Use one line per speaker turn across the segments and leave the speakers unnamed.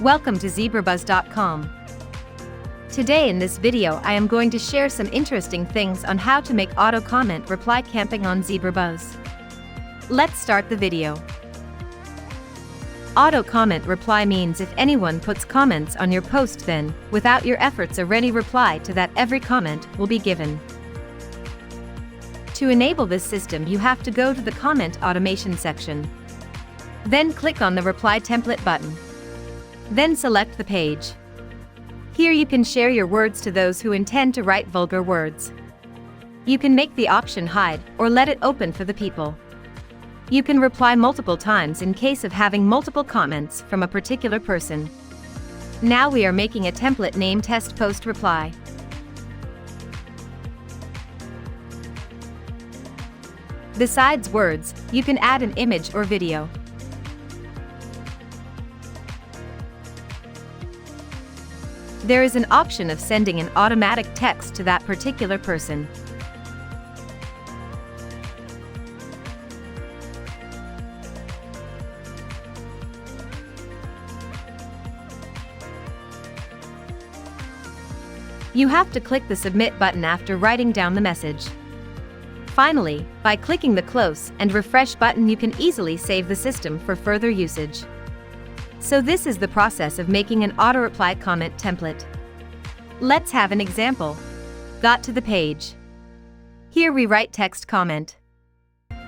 Welcome to zebrabuzz.com. Today in this video I am going to share some interesting things on how to make auto comment reply camping on ZebraBuzz. Let's start the video. Auto comment reply means if anyone puts comments on your post, then, without your efforts, a ready reply to that every comment will be given. To enable this system, you have to go to the comment automation section. Then click on the reply template button. Then select the page. Here you can share your words to those who intend to write vulgar words. You can make the option hide or let it open for the people. You can reply multiple times in case of having multiple comments from a particular person. Now we are making a template name test post reply. Besides words, you can add an image or video. There is an option of sending an automatic text to that particular person. You have to click the submit button after writing down the message. Finally, by clicking the close and refresh button, you can easily save the system for further usage. So this is the process of making an auto reply comment template. Let's have an example. Got to the page. Here we write text comment.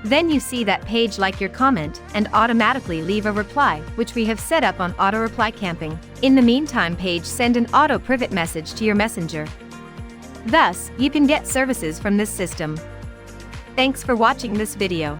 Then you see that page like your comment and automatically leave a reply, which we have set up on auto reply camping. In the meantime, page send an auto private message to your messenger. Thus, you can get services from this system. Thanks for watching this video.